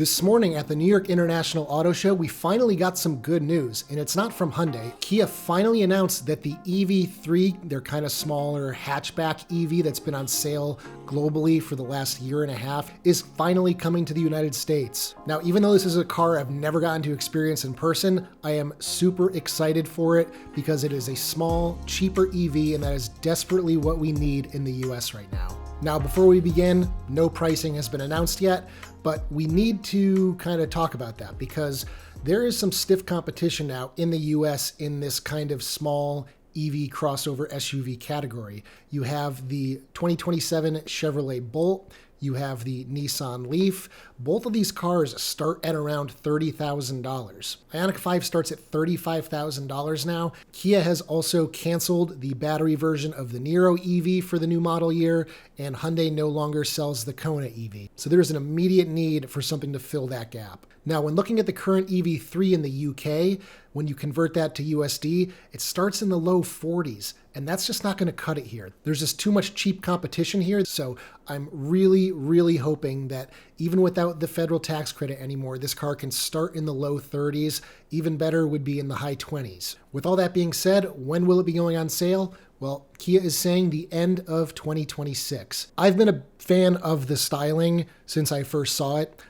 This morning at the New York International Auto Show, we finally got some good news, and it's not from Hyundai. Kia finally announced that the EV3, their kind of smaller hatchback EV that's been on sale globally for the last year and a half, is finally coming to the United States. Now, even though this is a car I've never gotten to experience in person, I am super excited for it because it is a small, cheaper EV, and that is desperately what we need in the US right now. Now, before we begin, no pricing has been announced yet, but we need to kind of talk about that because there is some stiff competition now in the US in this kind of small EV crossover SUV category. You have the 2027 Chevrolet Bolt, you have the Nissan Leaf. Both of these cars start at around $30,000. Ioniq 5 starts at $35,000 now. Kia has also canceled the battery version of the Niro EV for the new model year, and Hyundai no longer sells the Kona EV. So there's an immediate need for something to fill that gap. Now, when looking at the current EV3 in the UK, when you convert that to USD, it starts in the low 40s, and that's just not going to cut it here. There's just too much cheap competition here, so I'm really hoping that even without the federal tax credit anymore, this car can start in the low 30s. Even better would be in the high 20s. With all that being said, when will it be going on sale? Well, Kia is saying the end of 2026. I've been a fan of the styling since I first saw it.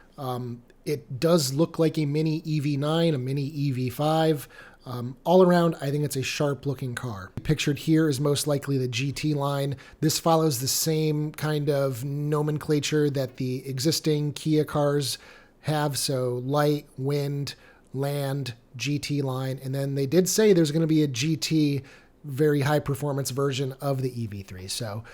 It does look like a mini EV9, a mini EV5. All around, I think it's a sharp looking car. Pictured here is most likely the GT line. This follows the same kind of nomenclature that the existing Kia cars have. So light, wind, land, GT line. And then they did say there's going to be a GT, very high performance version of the EV3. So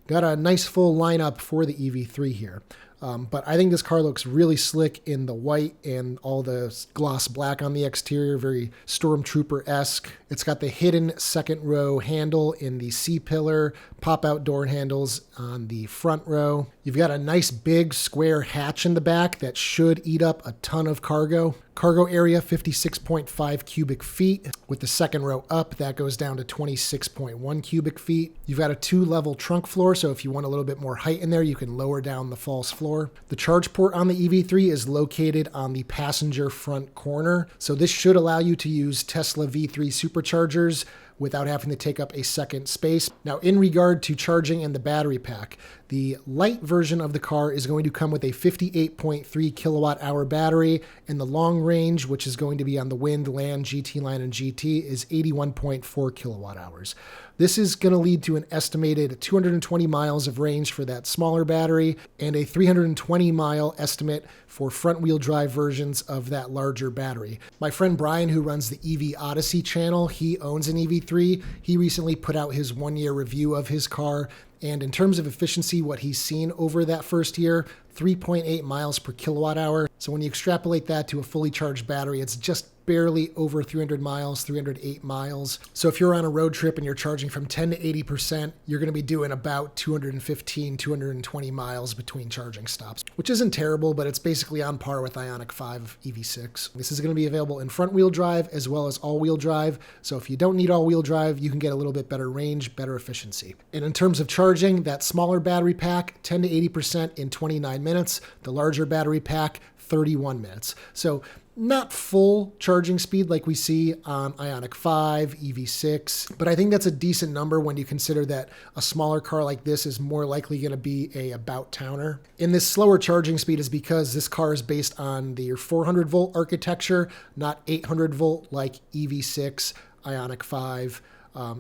got a nice full lineup for the EV3 here. But I think this car looks really slick in the white and all the gloss black on the exterior, very Stormtrooper-esque. It's got the hidden second row handle in the C-pillar, pop-out door handles on the front row. You've got a nice big square hatch in the back that should eat up a ton of cargo. Cargo area, 56.5 cubic feet. With the second row up, that goes down to 26.1 cubic feet. You've got a 2-level trunk floor, so if you want a little bit more height in there, you can lower down the false floor. The charge port on the EV3 is located on the passenger front corner, so this should allow you to use Tesla V3 superchargers without having to take up a second space. Now, in regard to charging and the battery pack, the light version of the car is going to come with a 58.3 kilowatt hour battery, and the long range, which is going to be on the Wind, Land, GT line, and GT, is 81.4 kilowatt hours. This is going to lead to an estimated 220 miles of range for that smaller battery and a 320 mile estimate for front-wheel drive versions of that larger battery. My friend Brian, who runs the EV Odyssey channel, he owns an EV3. He recently put out his 1-year review of his car, and in terms of efficiency, what he's seen over that first year, 3.8 miles per kilowatt hour. So when you extrapolate that to a fully charged battery, it's just barely over 300 miles, 308 miles. So if you're on a road trip and you're charging from 10 to 80%, you're going to be doing about 215, 220 miles between charging stops, which isn't terrible, but it's basically on par with Ioniq 5 EV6. This is going to be available in front-wheel drive as well as all-wheel drive. So if you don't need all-wheel drive, you can get a little bit better range, better efficiency. And in terms of charging, that smaller battery pack, 10 to 80% in 29 minutes. The larger battery pack, 31 minutes. So not full charging speed like we see on Ioniq 5, EV6, but I think that's a decent number when you consider that a smaller car like this is more likely going to be a about-towner. And this slower charging speed is because this car is based on the 400-volt architecture, not 800-volt like EV6, Ioniq 5.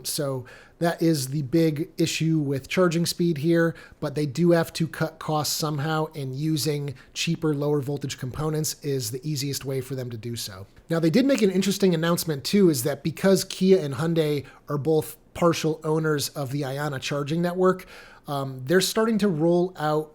So that is the big issue with charging speed here, but they do have to cut costs somehow, and using cheaper, lower voltage components is the easiest way for them to do so. Now, they did make an interesting announcement too, is that because Kia and Hyundai are both partial owners of the Ioniq charging network, they're starting to roll out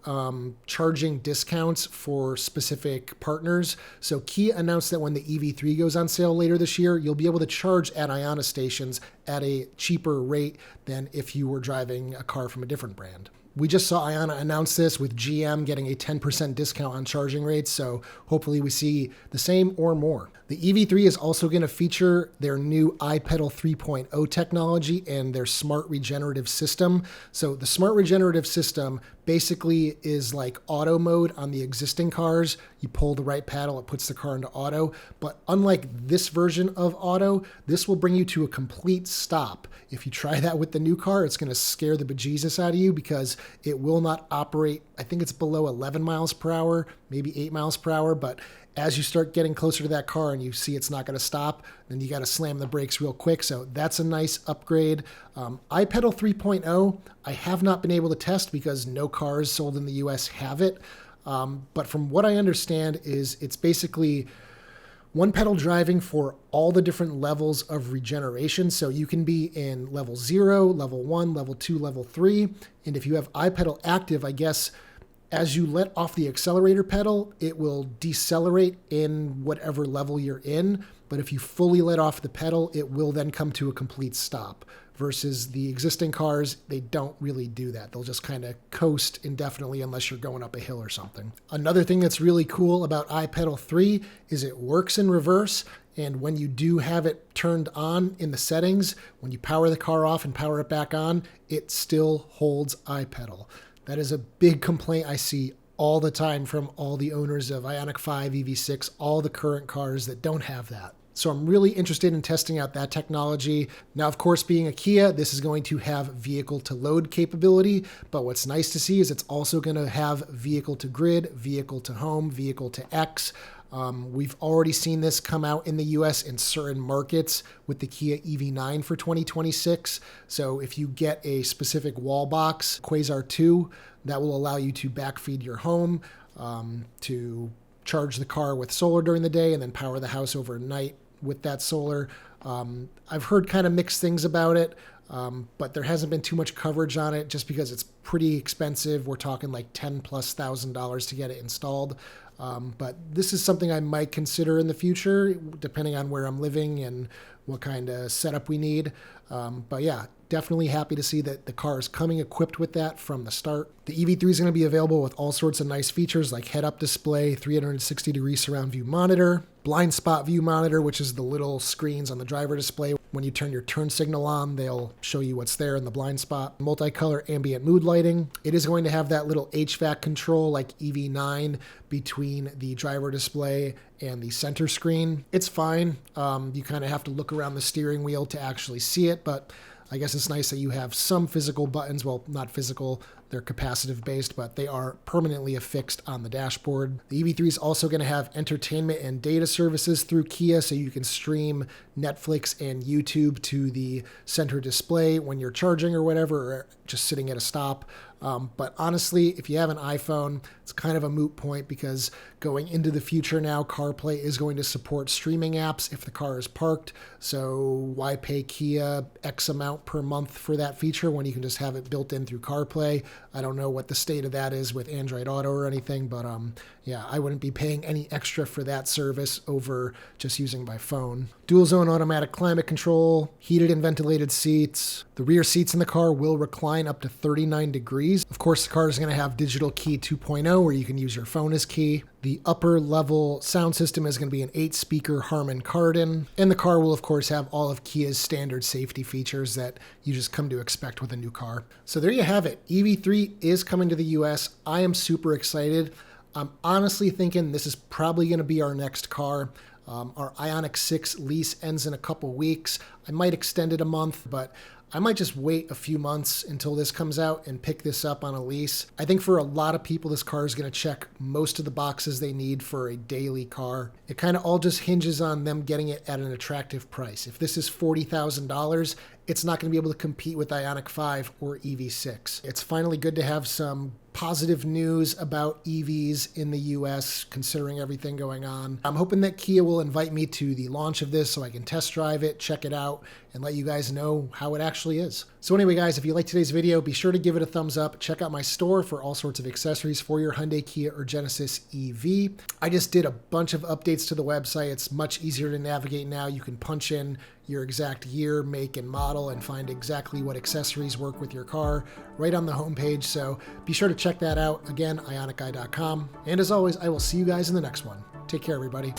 charging discounts for specific partners. So Kia announced that when the EV3 goes on sale later this year, you'll be able to charge at Ioniq stations at a cheaper rate than if you were driving a car from a different brand. We just saw Ioniq announce this with GM getting a 10% discount on charging rates, so hopefully we see the same or more. The EV3 is also going to feature their new iPedal 3.0 technology and their smart regenerative system. So the smart regenerative system basically is like auto mode on the existing cars. You pull the right paddle, it puts the car into auto. But unlike this version of auto, this will bring you to a complete stop. If you try that with the new car, it's going to scare the bejesus out of you because it will not operate, I think it's below 11 miles per hour, maybe 8 miles per hour. But as you start getting closer to that car and you see it's not going to stop, then you got to slam the brakes real quick. So that's a nice upgrade. iPedal 3.0, I have not been able to test because no cars sold in the US have it. But from what I understand is it's basically one pedal driving for all the different levels of regeneration. So you can be in level 0, level 1, level 2, level 3. And if you have iPedal active, I guess as you let off the accelerator pedal, it will decelerate in whatever level you're in. But if you fully let off the pedal, it will then come to a complete stop. Versus the existing cars, they don't really do that. They'll just kind of coast indefinitely unless you're going up a hill or something. Another thing that's really cool about iPedal 3 is it works in reverse. And when you do have it turned on in the settings, when you power the car off and power it back on, it still holds iPedal. That is a big complaint I see all the time from all the owners of Ioniq 5, EV6, all the current cars that don't have that. So I'm really interested in testing out that technology. Now, of course, being a Kia, this is going to have vehicle to load capability, but what's nice to see is it's also going to have vehicle to grid, vehicle to home, vehicle to X. We've already seen this come out in the US in certain markets with the Kia EV9 for 2026. So if you get a specific wall box, Quasar 2, that will allow you to backfeed your home, to charge the car with solar during the day and then power the house overnight with that solar. I've heard kind of mixed things about it, but there hasn't been too much coverage on it just because it's pretty expensive. We're talking like $10,000+ to get it installed. But this is something I might consider in the future, depending on where I'm living and what kind of setup we need. But yeah, definitely happy to see that the car is coming equipped with that from the start. The EV3 is going to be available with all sorts of nice features like head-up display, 360-degree surround view monitor, blind spot view monitor, which is the little screens on the driver display. When you turn your turn signal on, they'll show you what's there in the blind spot. Multicolor ambient mood lighting. It is going to have that little HVAC control like EV9 between the driver display and the center screen. It's fine. You kind of have to look around the steering wheel to actually see it, but I guess it's nice that you have some physical buttons. Well, not physical, they're capacitive based, but they are permanently affixed on the dashboard. The EV3 is also going to have entertainment and data services through Kia, so you can stream Netflix and YouTube to the center display when you're charging or whatever, or just sitting at a stop. But honestly, if you have an iPhone, it's kind of a moot point because going into the future now, CarPlay is going to support streaming apps if the car is parked. So why pay Kia X amount per month for that feature when you can just have it built in through CarPlay? I don't know what the state of that is with Android Auto or anything, but yeah, I wouldn't be paying any extra for that service over just using my phone. Dual zone automatic climate control, heated and ventilated seats. The rear seats in the car will recline up to 39 degrees. Of course, the car is going to have digital key 2.0 where you can use your phone as key. The upper level sound system is going to be an 8-speaker Harman Kardon. And the car will, of course, have all of Kia's standard safety features that you just come to expect with a new car. So there you have it. EV3 is coming to the US. I am super excited. I'm honestly thinking this is probably going to be our next car. Our Ioniq 6 lease ends in a couple weeks. I might extend it a month, but I might just wait a few months until this comes out and pick this up on a lease. I think for a lot of people, this car is going to check most of the boxes they need for a daily car. It kind of all just hinges on them getting it at an attractive price. If this is $40,000, it's not going to be able to compete with Ioniq 5 or EV6. It's finally good to have some positive news about EVs in the US, considering everything going on. I'm hoping that Kia will invite me to the launch of this so I can test drive it, check it out, and let you guys know how it actually is. So anyway, guys, if you liked today's video, be sure to give it a thumbs up. Check out my store for all sorts of accessories for your Hyundai, Kia, or Genesis EV. I just did a bunch of updates to the website. It's much easier to navigate now. You can punch in your exact year, make, and model and find exactly what accessories work with your car right on the homepage. So be sure to check that out. Again, ioniqguy.com. And as always, I will see you guys in the next one. Take care, everybody.